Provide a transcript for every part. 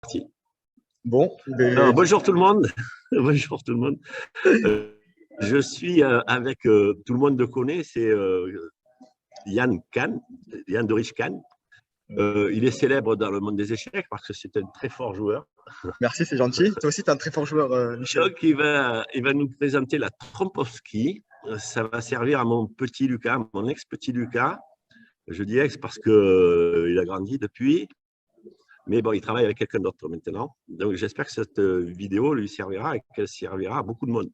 Parti. Bon, Alors, bonjour tout le monde. Bonjour tout le monde. Je suis avec, tout le monde le connaît, c'est Yann Kahn, Yann Dorich Kahn. Il est célèbre dans le monde des échecs parce que c'est un très fort joueur. merci, c'est gentil. Toi aussi, tu es un très fort joueur, Michel. Donc, il va nous présenter la Trompowsky. Ça va servir à mon petit Lucas, mon ex-petit Lucas. Je dis ex parce qu'il a grandi depuis. Mais bon, il travaille avec quelqu'un d'autre maintenant. Donc, j'espère que cette vidéo lui servira et qu'elle servira à beaucoup de monde.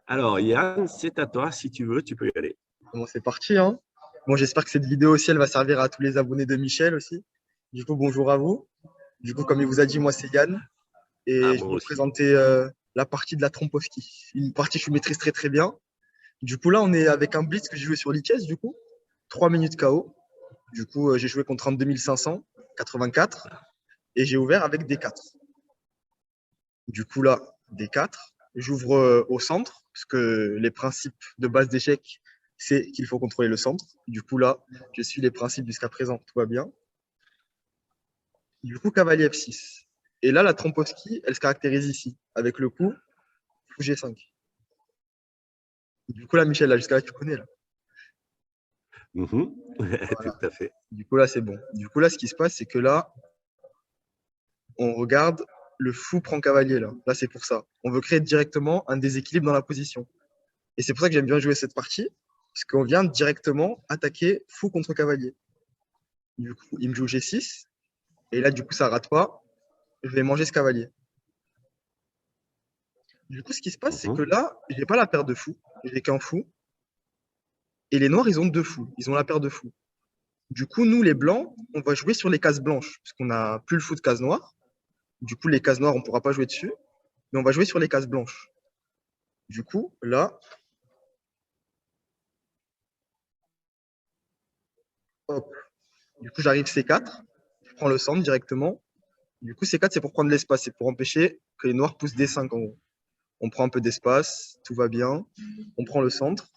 Alors, Yann, c'est à toi. Si tu veux, tu peux y aller. Bon, c'est parti, hein. Bon, j'espère que cette vidéo aussi, elle va servir à tous les abonnés de Michel aussi. Du coup, bonjour à vous. Du coup, comme il vous a dit, moi, c'est Yann. Ah, Et je moi vais vous aussi. présenter la partie de la Trompowsky. Une partie que je maîtrise très, très bien. Du coup, là, on est avec un blitz que j'ai joué sur Lichess, du coup. 3 minutes KO. Du coup, j'ai joué contre un 2500, 84. Et j'ai ouvert avec D4. Du coup, là, D4. J'ouvre au centre, parce que les principes de base d'échec, c'est qu'il faut contrôler le centre. Du coup, là, je suis les principes jusqu'à présent, tout va bien. Du coup, cavalier F6. Et là, la Trompowsky, elle se caractérise ici, avec le coup fou G5. Du coup, là, Michel, là, jusqu'à là, tu connais, là. Voilà. Tout à fait. Du coup, là, c'est bon. Du coup, là, ce qui se passe, c'est que là, on regarde, le fou prend cavalier, là. Là, c'est pour ça. On veut créer directement un déséquilibre dans la position. Et c'est pour ça que j'aime bien jouer cette partie, parce qu'on vient directement attaquer fou contre cavalier. Du coup, il me joue G6, et là, du coup, ça rate pas. Je vais manger ce cavalier. Du coup, ce qui se passe, c'est que là, je n'ai pas la paire de fou, j'ai qu'un fou. Et les noirs, ils ont deux fous, ils ont la paire de fou. Du coup, nous, les blancs, on va jouer sur les cases blanches, parce qu'on n'a plus le fou de case noire. Du coup, les cases noires, on ne pourra pas jouer dessus, mais on va jouer sur les cases blanches. Du coup, là, hop. Du coup, j'arrive C4, je prends le centre directement. Du coup, C4, c'est pour prendre l'espace, c'est pour empêcher que les noirs poussent D5 en gros. On prend un peu d'espace, tout va bien. On prend le centre.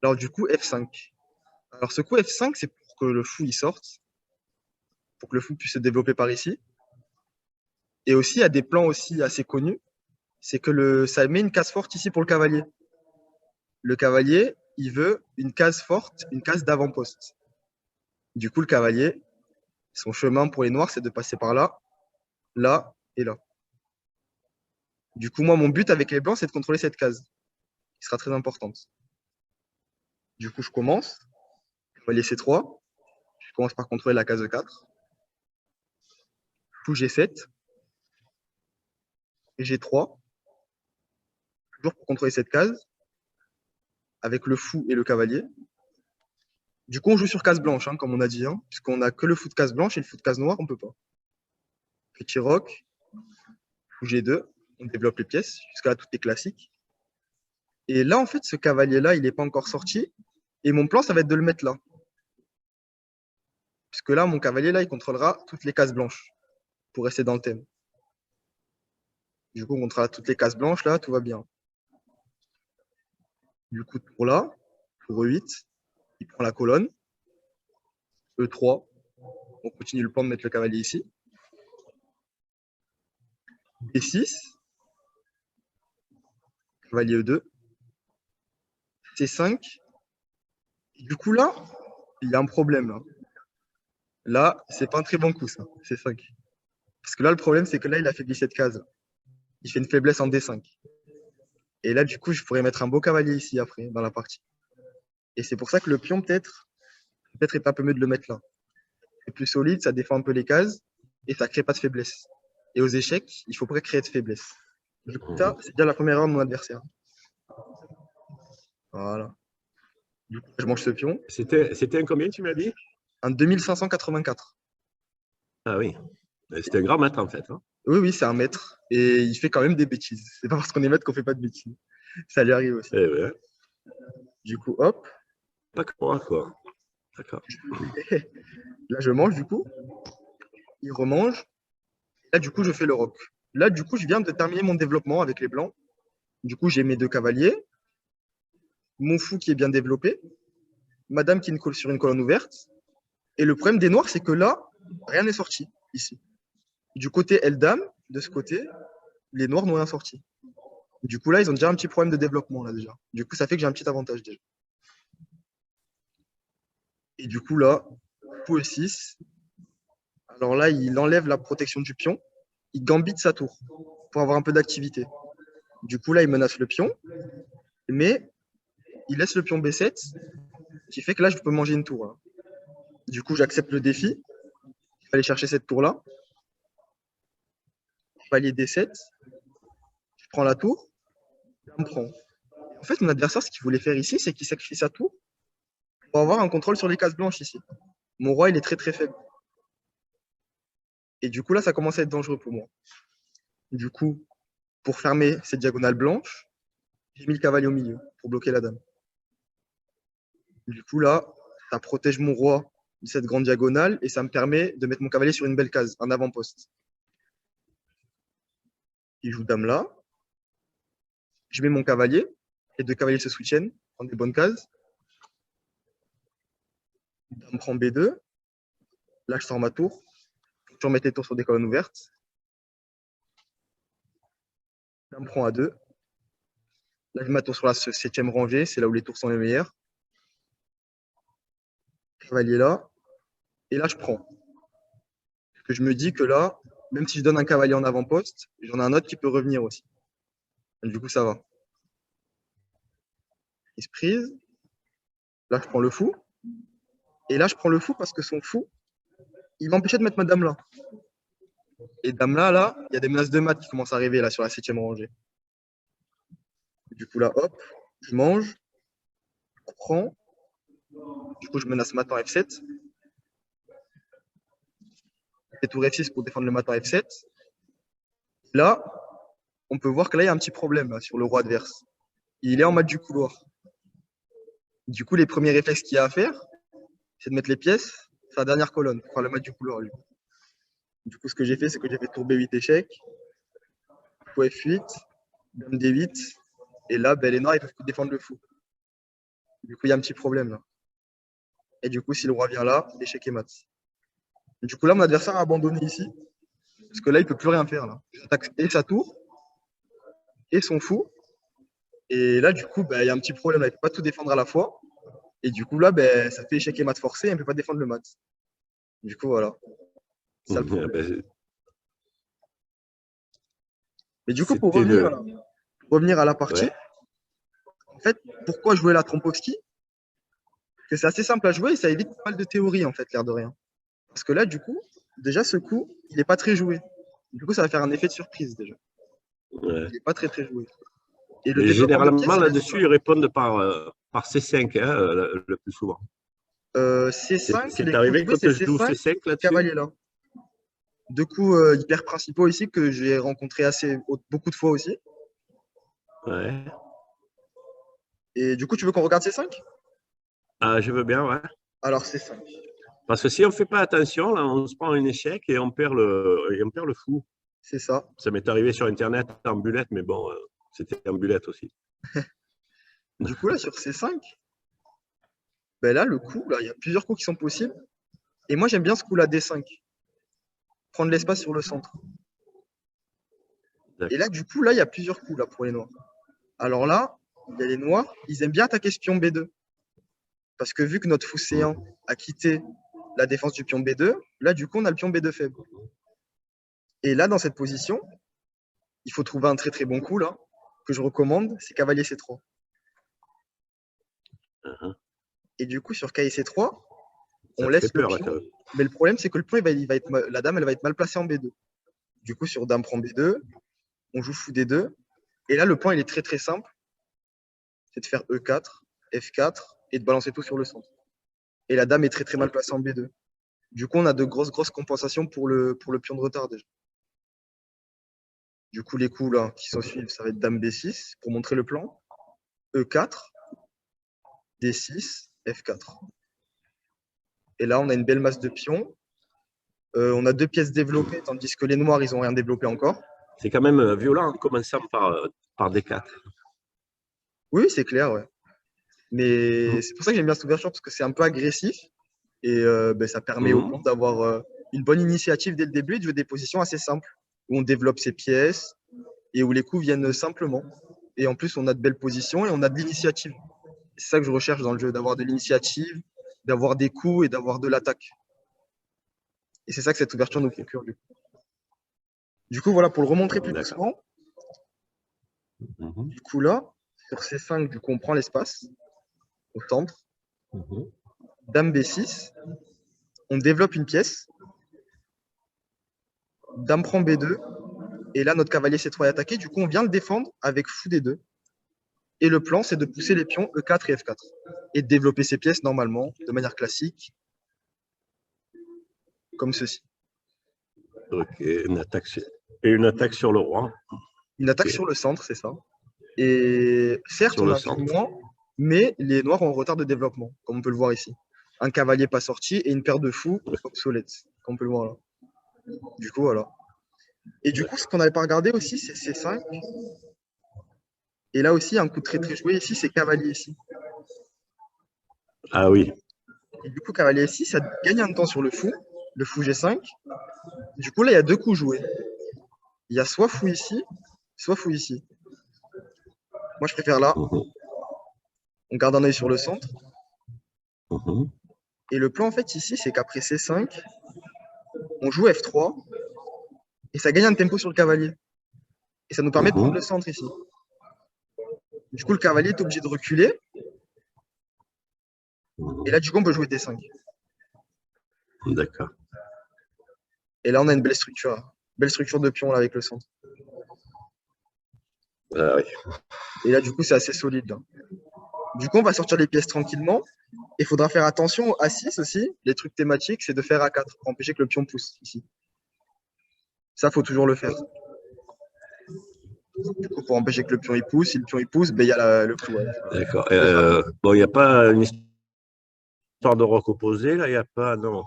Alors, du coup, F5. Alors, ce coup F5, c'est pour que le fou il sorte, pour que le fou puisse se développer par ici. Et aussi, il y a des plans aussi assez connus, c'est que ça met une case forte ici pour le cavalier. Le cavalier, il veut une case forte, une case d'avant-poste. Du coup, le cavalier, son chemin pour les noirs, c'est de passer par là, là et là. Du coup, moi, mon but avec les blancs, c'est de contrôler cette case, qui sera très importante. Du coup, je commence. Cavalier C3. Je commence par contrôler la case de 4. Fou G7. Et G3. Toujours pour contrôler cette case, avec le fou et le cavalier. Du coup, on joue sur case blanche, hein, comme on a dit, hein, puisqu'on n'a que le fou de case blanche et le fou de case noire, on ne peut pas. Petit roc, fou G2. On développe les pièces, jusqu'à là, tout est classique. Et là, en fait, ce cavalier-là, il n'est pas encore sorti. Et mon plan, ça va être de le mettre là. Puisque là, mon cavalier, là, il contrôlera toutes les cases blanches pour rester dans le thème. Du coup, on contrôlera toutes les cases blanches, là, tout va bien. Du coup, pour là, pour E8, il prend la colonne. E3, on continue le plan de mettre le cavalier ici. B6, cavalier E2, C5. Et du coup, là, il y a un problème. Là, c'est pas un très bon coup, ça, C5. Parce que là, le problème, c'est que là, il affaiblit cette case. Il fait une faiblesse en D5. Et là, du coup, je pourrais mettre un beau cavalier ici après, dans la partie. Et c'est pour ça que le pion, peut-être est un peu mieux de le mettre là. C'est plus solide, ça défend un peu les cases et ça ne crée pas de faiblesse. Et aux échecs, il ne faut pas créer de faiblesse. Du coup, ça, c'est déjà la première erreur de mon adversaire. Voilà. Du coup, je mange ce pion. C'était un combien, tu m'as dit? Un 2584. Ah oui. C'était un grand maître, en fait. Hein. Oui, oui, c'est un maître. Et il fait quand même des bêtises. C'est pas parce qu'on est maître qu'on ne fait pas de bêtises. Ça lui arrive aussi. Eh ouais. Du coup, hop. Pas que moi, quoi. D'accord. Là, je mange, du coup. Il remange. Là, du coup, je fais le roc. Là, du coup, je viens de terminer mon développement avec les blancs. Du coup, j'ai mes deux cavaliers. Mon fou qui est bien développé. Madame qui colle sur une colonne ouverte. Et le problème des noirs, c'est que là, rien n'est sorti, ici. Du côté L-Dame, de ce côté, les noirs n'ont rien sorti. Du coup, là, ils ont déjà un petit problème de développement, là, déjà. Du coup, ça fait que j'ai un petit avantage, déjà. Et du coup, là, coup E6. Alors là, il enlève la protection du pion. Il gambite sa tour pour avoir un peu d'activité. Du coup, là, il menace le pion. Mais il laisse le pion B7, qui fait que là, je peux manger une tour, là. Du coup, j'accepte le défi. Il fallait chercher cette tour-là. Palier D7. Je prends la tour. On prend. En fait, mon adversaire, ce qu'il voulait faire ici, c'est qu'il sacrifie sa tour pour avoir un contrôle sur les cases blanches ici. Mon roi, il est très très faible. Et du coup, là, ça commence à être dangereux pour moi. Du coup, pour fermer cette diagonale blanche, j'ai mis le cavalier au milieu pour bloquer la dame. Du coup, là, ça protège mon roi de cette grande diagonale et ça me permet de mettre mon cavalier sur une belle case, un avant-poste. Il joue dame là. Je mets mon cavalier. Les deux cavaliers se soutiennent, prennent des bonnes cases. Dame prend B2. Là, je sors ma tour. Je remets les tours sur des colonnes ouvertes. Dame prend A2. Là, je mets ma tour sur la 7e rangée. C'est là où les tours sont les meilleures. Cavalier là. Et là, je prends. Parce que je me dis que là, même si je donne un cavalier en avant-poste, j'en ai un autre qui peut revenir aussi. Et du coup, ça va. Prise prise. Là, je prends le fou. Et là, je prends le fou parce que son fou, il m'empêchait de mettre ma dame là. Et dame là, il y a des menaces de mat qui commencent à arriver là sur la 7e rangée. Du coup, là, hop, je mange, je prends. Du coup, je menace mat en F7. Et tour F6 pour défendre le mat en F7. Là, on peut voir que là, il y a un petit problème là, sur le roi adverse. Il est en mat du couloir. Du coup, les premiers réflexes qu'il y a à faire, c'est de mettre les pièces sur la dernière colonne pour faire le mat du couloir. Lui. Du coup, ce que j'ai fait, c'est que j'ai fait tour B8 échec, fou F8, dame D8. Et là, ben, les noirs, ils peuvent plus défendre le fou. Du coup, il y a un petit problème là. Et du coup, si le roi vient là, l'échec est mat. Et du coup, là, mon adversaire a abandonné ici. Parce que là, il ne peut plus rien faire. Là. J'attaque et sa tour, et son fou. Et là, du coup, ben, il y a un petit problème. Là. Il ne peut pas tout défendre à la fois. Et du coup, là, ben, ça fait échec et mat forcé. Et il ne peut pas défendre le mat. Du coup, voilà. C'est ça le problème. Mais du coup, pour revenir à la partie, Ouais. en fait, pourquoi jouer la Trompowski? Parce que c'est assez simple à jouer et ça évite pas mal de théorie, en fait, l'air de rien. Parce que là, du coup, déjà, ce coup, il n'est pas très joué. Du coup, ça va faire un effet de surprise, déjà. Ouais. Il n'est pas très, très joué. Et le Mais développement de généralement, pièces, il là-dessus, ils répondent par C5 hein, le plus souvent. C5, C'est les coups arrivé joués, quand c'est je joue C5, C5 là-dessus? cavalier là. Deux coups hyper principaux ici que j'ai rencontrés beaucoup de fois aussi. Ouais. Et du coup, tu veux qu'on regarde C5? Ah, je veux bien, ouais. Alors, C5. Parce que si on ne fait pas attention, là, on se prend un échec et on perd le fou. C'est ça. Ça m'est arrivé sur Internet en bullet, mais bon, c'était en bullet aussi. Du coup, là, sur C5, ben là, le coup, là, il y a plusieurs coups qui sont possibles. Et moi, j'aime bien ce coup-là, D5. Prendre l'espace sur le centre. Et là, du coup, là, il y a plusieurs coups là, pour les noirs. Alors là, il y a les noirs, ils aiment bien attaquer ce pion B2. Parce que vu que notre fou C1 a quitté la défense du pion B2, là, du coup, on a le pion B2 faible. Et là, dans cette position, il faut trouver un très très bon coup, là, que je recommande, c'est cavalier C3. Et du coup, sur cavalier C3, on Ça te laisse fait le peur, pion. quand même. Mais le problème, c'est que le pion, la dame, elle va être mal placée en B2. Du coup, sur dame prend B2, on joue fou D2. Et là, le point, il est très très simple. C'est de faire E4, F4 et de balancer tout sur le centre. Et la dame est très très mal placée en B2. Du coup, on a de grosses compensations pour le pion de retard déjà. Du coup, les coups là qui s'en suivent, ça va être dame B6 pour montrer le plan. E4, D6, F4. Et là, on a une belle masse de pions. On a deux pièces développées, tandis que les noirs, ils n'ont rien développé encore. C'est quand même violent en commençant par D4. Oui, c'est clair, ouais. Mais c'est pour ça que j'aime bien cette ouverture, parce que c'est un peu agressif. Et ben, ça permet au blanc une bonne initiative dès le début et de jouer des positions assez simples, où on développe ses pièces et où les coups viennent simplement. Et en plus, on a de belles positions et on a de l'initiative. C'est ça que je recherche dans le jeu, d'avoir de l'initiative, d'avoir des coups et d'avoir de l'attaque. Et c'est ça que cette ouverture nous procure. Du coup, voilà, pour le remontrer plus D'accord. doucement, Mhm. du coup là, sur C5, du coup, on prend l'espace au centre. Mhm. Dame B6, on développe une pièce. Dame prend B2. Et là, notre cavalier C3 est attaqué. Du coup, on vient le défendre avec fou D2. Et le plan, c'est de pousser les pions E4 et F4. Et de développer ces pièces normalement, de manière classique, comme ceci. Ok, et une attaque sur le roi. Une attaque Ok. sur le centre, c'est ça. Et certes, Sur on le a vu centre. moins, mais les noirs ont un retard de développement, comme on peut le voir ici. Un cavalier pas sorti et une paire de fous obsolète, comme on peut le voir là. Du coup, voilà. Et du coup, ce qu'on n'avait pas regardé aussi, c'est C5. Et là aussi, un coup très très joué ici, c'est cavalier ici. Ah oui. Et du coup, cavalier ici, ça gagne un temps sur le fou G5. Du coup, là, il y a deux coups joués. Il y a soit fou ici, soit fou ici. Moi, je préfère là. Mhm. On garde un œil sur le centre. Mhm. Et le plan, en fait, ici, c'est qu'après C5, on joue F3 et ça gagne un tempo sur le cavalier. Et ça nous permet de prendre Mhm. le centre ici. Du coup, le cavalier est obligé de reculer. Et Mhm. là, du coup, on peut jouer D5. D'accord. Et là, on a une belle structure. Belle structure de pion là, avec le centre. Ah oui. Et là, du coup, c'est assez solide. Là. Du coup, on va sortir les pièces tranquillement. Il faudra faire attention au A6 aussi. Les trucs thématiques, c'est de faire A4 pour empêcher que le pion pousse ici. Ça, faut toujours le faire. Du coup, pour empêcher que le pion il pousse, si le pion il pousse, ben, il y a le clou. Ouais. D'accord. Faut faire attention. Bon, il n'y a pas une histoire de roc opposé, là, il n'y a pas, non.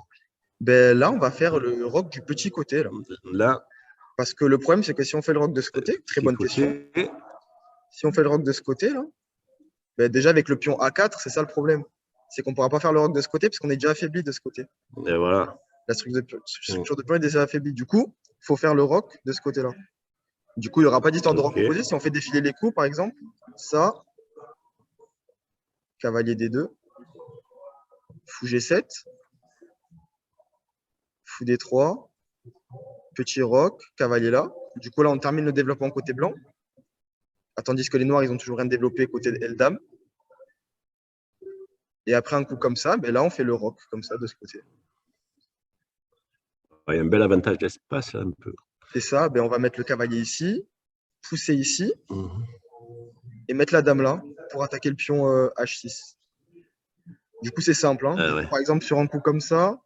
Ben, là, on va faire le rock du petit côté. Là. Là, Parce que le problème, c'est que si on fait le rock de ce côté, très petit bonne question. côté. Si on fait le rock de ce côté, là, ben, déjà avec le pion A4, c'est ça le problème. C'est qu'on ne pourra pas faire le rock de ce côté parce qu'on est déjà affaibli de ce côté. Et voilà. La structure de pion est déjà affaiblie. Du coup, il faut faire le rock de ce côté-là. Du coup, il n'y aura pas d'histoire de rock Ok. opposé. Si on fait défiler les coups, par exemple, ça, cavalier D2, fou G7, fou D3, petit rock, cavalier là. Du coup, là, on termine le développement côté blanc. Tandis que les noirs, ils ont toujours rien développé côté L-Dame. Et après un coup comme ça, ben là, on fait le rock, comme ça, de ce côté. Il y a un bel avantage d'espace, un peu. C'est ça, ben on va mettre le cavalier ici, pousser ici, Mhm. et mettre la dame là, pour attaquer le pion H6. Du coup, c'est simple. Hein. Ah Du coup, ouais. par exemple, sur un coup comme ça,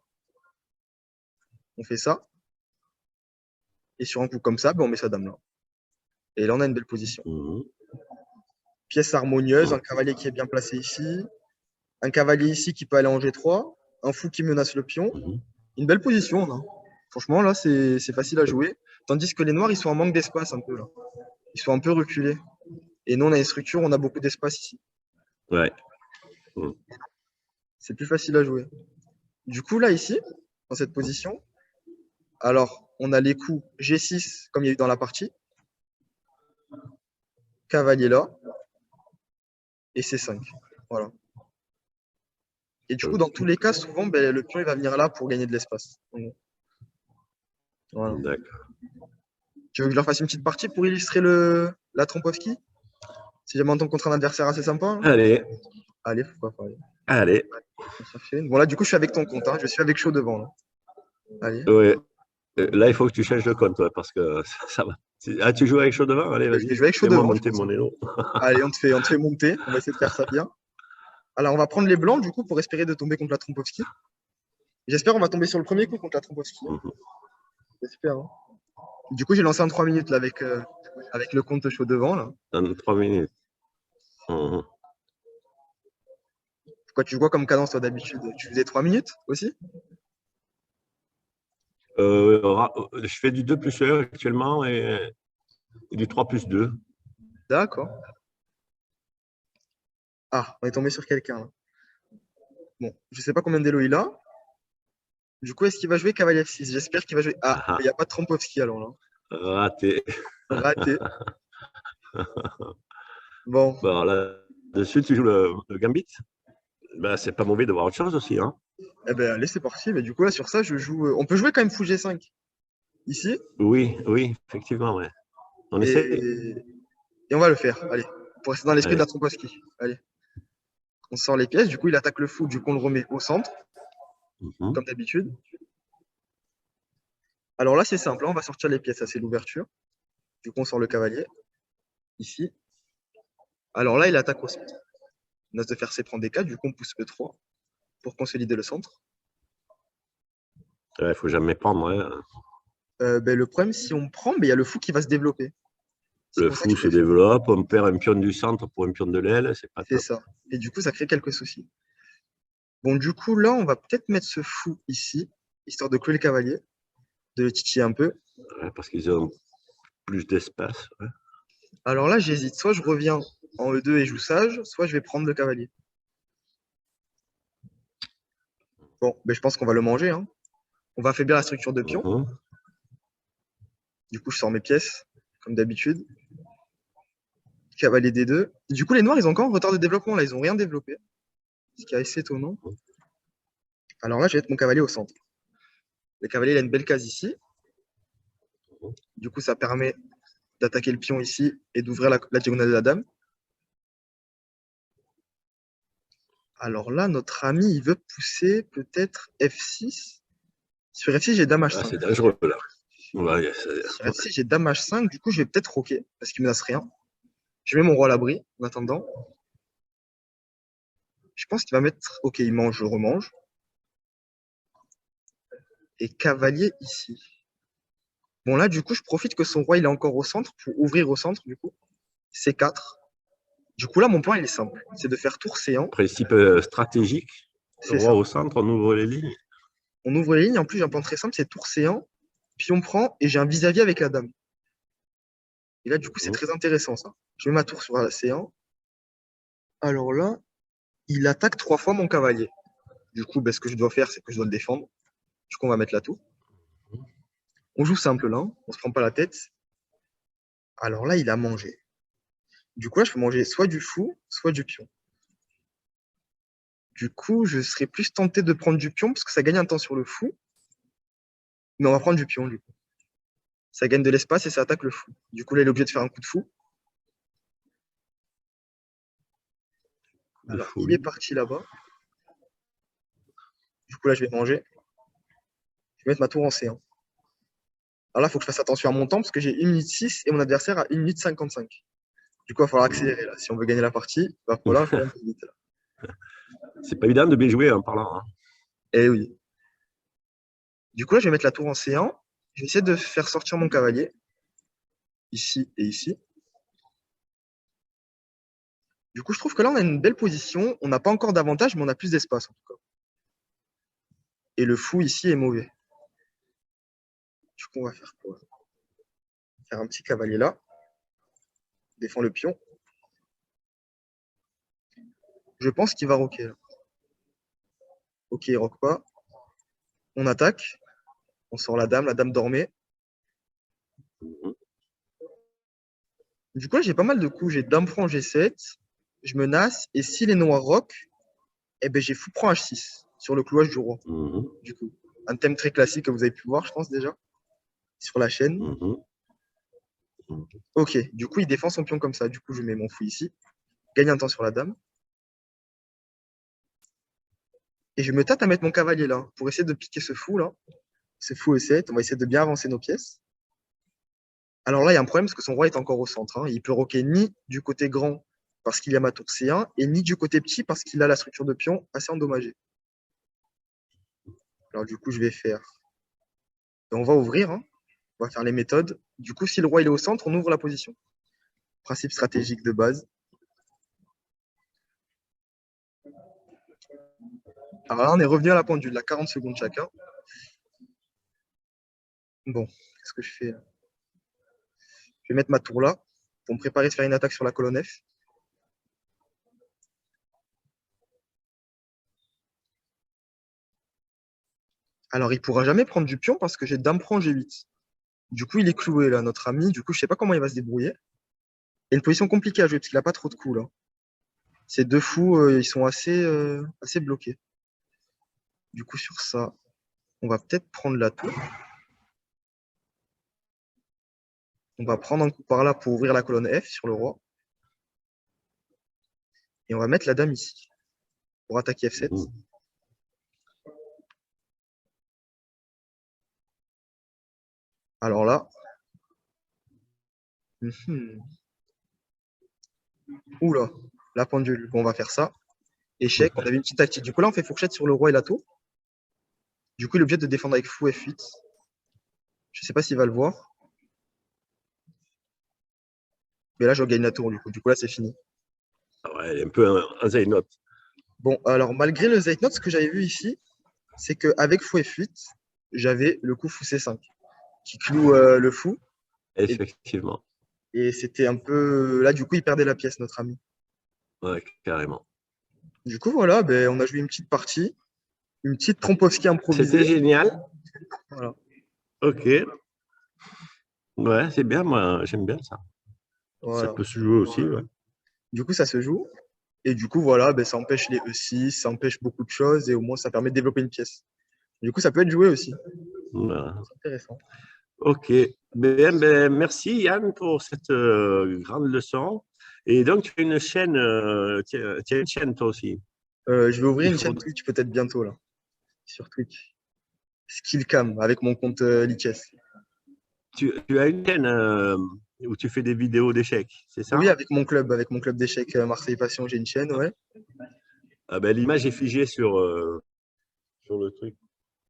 on fait ça. Et sur un coup comme ça, ben on met sa dame là. Et là, on a une belle position. Mhm. Pièce harmonieuse, un Ok. cavalier qui est bien placé ici, un cavalier ici qui peut aller en G3, un fou qui menace le pion. Mhm. Une belle position, là. Franchement, là, c'est facile à jouer. Tandis que les noirs, ils sont en manque d'espace un peu, là. Ils sont un peu reculés. Et nous, on a une structure, on a beaucoup d'espace ici. Ouais. Mhm. C'est plus facile à jouer. Du coup, là, ici, dans cette position, alors, on a les coups G6, comme il y a eu dans la partie, cavalier là, et C5. Voilà. Et du coup, dans tous les cas, souvent, ben, le pion, il va venir là pour gagner de l'espace. Voilà. D'accord. Tu veux que je leur fasse une petite partie pour illustrer la Trompowski? Si jamais on tombe contre un adversaire assez sympa, hein. Allez, Allez, pourquoi pas. Allez. allez. On s'en fait une. Bon, là, du coup, je suis avec ton compte. Hein. Je suis avec chaud devant. Là. Allez. Ouais. Là, il faut que tu changes de compte, ouais, parce que ça va. Ah, tu joues avec Chaudevin? Allez, Je vais vas-y. jouer avec chaud Fais-moi devant, je monter pense. mon Hein. élo. Allez, on te fait monter. On va essayer de faire ça bien. Alors, on va prendre les blancs, du coup, pour espérer de tomber contre la Trompowski. J'espère qu'on va tomber sur le premier coup contre la Trompowski. Mhm. J'espère. Hein. Du coup, j'ai lancé en 3 minutes là, avec le compte chaud devant. Là. Dans 3 minutes. Mhm. Pourquoi tu joues quoi comme cadence, toi, d'habitude? Tu faisais 3 minutes aussi? Je fais du 2+1 actuellement et du 3+2. D'accord. Ah, on est tombé sur quelqu'un. Là. Bon, je sais pas combien d'élo il a. Du coup, est-ce qu'il va jouer cavalier F6? J'espère qu'il va jouer. Ah, Ah, il n'y a pas de Trompowski alors là. raté. Raté. Bon, Bon, alors là-dessus, tu joues le gambit. Ben, c'est pas mauvais de voir autre chose aussi. Hein. eh ben, allez, c'est parti. Mais du coup, là, sur ça, je joue. On peut jouer quand même fou G5 ici. Oui, oui, effectivement. Ouais. On essaie. Et, et on va le faire. Allez, pour rester dans l'esprit de la Allez. Trompowski. Allez, on sort les pièces. Du coup, il attaque le fou. Du coup, on le remet au centre, Mhm. comme d'habitude. Alors là, c'est simple. Là, on va sortir les pièces. Ça, c'est l'ouverture. Du coup, on sort le cavalier. Ici. Alors là, il attaque au centre. On a de faire C prend D4. Du coup, on pousse E3 pour consolider le centre. Il faut jamais prendre. Hein. Ben, le problème, si on prend, ben, il y a le fou qui va se développer. C'est Le pour ça que fou je se préfère. développe, on perd un pion du centre pour un pion de l'aile, c'est pas C'est top. ça. Et du coup, ça crée quelques soucis. Bon, du coup, là, on va peut-être mettre ce fou ici, histoire de clouer le cavalier, de le titiller un peu. Ouais, parce qu'ils ont plus d'espace. Ouais. Alors là, j'hésite. Soit je reviens en E2 et joue sage, soit je vais prendre le cavalier. Bon, ben, je pense qu'on va le manger, hein. On va affaiblir la structure de pion. Mhm. Du coup, je sors mes pièces, comme d'habitude. Cavalier D2. Du coup, les noirs, ils ont encore un retard de développement. Là, ils n'ont rien développé. Ce qui est assez étonnant. Alors là, je vais mettre mon cavalier au centre. Le cavalier, il a une belle case ici. Du coup, ça permet d'attaquer le pion ici et d'ouvrir la diagonale de la dame. Alors là, notre ami, il veut pousser peut-être F6. Sur F6, j'ai dame Ah, H5. c'est dangereux là. Ouais, Sur F6, j'ai dame H5. Du coup, je vais peut-être roquer parce qu'il ne menace rien. Je mets mon roi à l'abri en attendant. Je pense qu'il va mettre. Ok, il mange, je remange. Et cavalier ici. Bon, là, du coup, je profite que son roi il est encore au centre pour ouvrir au centre, du coup. C4. Du coup, là, mon plan, il est simple. C'est de faire tour C1. principe stratégique, C'est roi ça. au centre, on ouvre les lignes. On ouvre les lignes. En plus, j'ai un plan très simple, c'est tour C1. Puis on prend et j'ai un vis-à-vis avec la dame. Et là, du coup, c'est Mhm. très intéressant, ça. Je mets ma tour sur la C1. Alors là, il attaque 3 fois mon cavalier. Du coup, ben, ce que je dois faire, c'est que je dois le défendre. Du coup, on va mettre la tour. On joue simple là, on ne se prend pas la tête. Alors là, il a mangé. Du coup, là, je peux manger soit du fou, soit du pion. Du coup, je serais plus tenté de prendre du pion parce que ça gagne un temps sur le fou. Mais on va prendre du pion, du coup. Ça gagne de l'espace et ça attaque le fou. Du coup, là, il est obligé de faire un coup de fou. De Alors, il est folie. parti là-bas. Du coup, là, je vais manger. Je vais mettre ma tour en C1. Alors là, il faut que je fasse attention à mon temps parce que j'ai 1 minute 6 et mon adversaire a 1 minute 55. Du coup, il va falloir Mhm. accélérer là. Si on veut gagner la partie, il va falloir faire un peu vite là. C'est pas évident de bien jouer en parlant. Hein. Eh oui. Du coup, là, je vais mettre la tour en C1. Je vais essayer de faire sortir mon cavalier, ici et ici. Du coup, je trouve que là, on a une belle position. On n'a pas encore d'avantage, mais on a plus d'espace en tout cas. Et le fou ici est mauvais. Du coup, on va faire quoi? Faire un petit cavalier là. Défend le pion. Je pense qu'il va roquer là. Ok, il roque pas. On attaque. On sort la dame dormait. Mhm. Du coup, là, j'ai pas mal de coups. J'ai dame franc G7. Je menace. Et si les noirs roquent, eh ben, j'ai fou prend H6 sur le clouage du roi. Mhm. Du coup, un thème très classique que vous avez pu voir, je pense déjà, sur la chaîne. Mhm. Mhm. Ok, du coup, il défend son pion comme ça. Du coup, je mets mon fou ici. Gagne un temps sur la dame. Et je me tâte à mettre mon cavalier là pour essayer de piquer ce fou là. Ce fou E7. On va essayer de bien avancer nos pièces. Alors là, il y a un problème parce que son roi est encore au centre. Hein. Il peut roquer ni du côté grand parce qu'il y a ma tour C1 et ni du côté petit parce qu'il a la structure de pion assez endommagée. Alors du coup, je vais faire. Et on va ouvrir. Hein. On va faire les méthodes. Du coup, si le roi il est au centre, on ouvre la position. Principe stratégique de base. Alors là, on est revenu à la pendule, là, 40 secondes chacun. Bon, qu'est-ce que je fais là? Je vais mettre ma tour là pour me préparer à faire une attaque sur la colonne F. Alors, il ne pourra jamais prendre du pion parce que j'ai dame prend G8. Du coup, il est cloué là, notre ami. Du coup, je ne sais pas comment il va se débrouiller. Et une position compliquée à jouer parce qu'il n'a pas trop de coups là. Ces deux fous, ils sont assez bloqués. Du coup, sur ça, on va peut-être prendre la tour. On va prendre un coup par là pour ouvrir la colonne F sur le roi. Et on va mettre la dame ici pour attaquer F7. Alors là. Oula, la pendule. Bon, on va faire ça. Échec, on avait une petite tactique. Du coup, là, on fait fourchette sur le roi et la tour. Du coup, il est obligé de défendre avec fou F8. Je ne sais pas s'il va le voir. Mais là, je gagne la tour, du coup. Du coup, là, c'est fini. Ah ouais, un peu un Zeynot. Bon, alors, malgré le Zeitnot, ce que j'avais vu ici, c'est qu'avec fou F8, j'avais le coup fou C5 qui cloue le fou. Effectivement. Et c'était un peu. Là, du coup, il perdait la pièce, notre ami. Ouais, carrément. Du coup, voilà, ben, on a joué une petite partie, une petite Trompowski C'était improvisée. génial. Voilà. Ok. Ouais, c'est bien, moi, j'aime bien ça. Ça Voilà. peut se jouer aussi, ouais. Du coup, ça se joue. Et du coup, voilà, ben, ça empêche les E6, ça empêche beaucoup de choses et au moins, ça permet de développer une pièce. Du coup, ça peut être joué aussi. Voilà. C'est intéressant. Ok. Merci Yann pour cette grande leçon. Et donc, tu as une chaîne, tu as une chaîne toi aussi. Je vais ouvrir Il une chaîne faut... Twitch peut-être bientôt, là, sur Twitch. Skillcam, avec mon compte Lichess. tu as une chaîne où tu fais des vidéos d'échecs, c'est ça? Oui, avec mon club d'échecs Marseille Passion, j'ai une chaîne, ouais. Ah ben, l'image est figée sur le truc.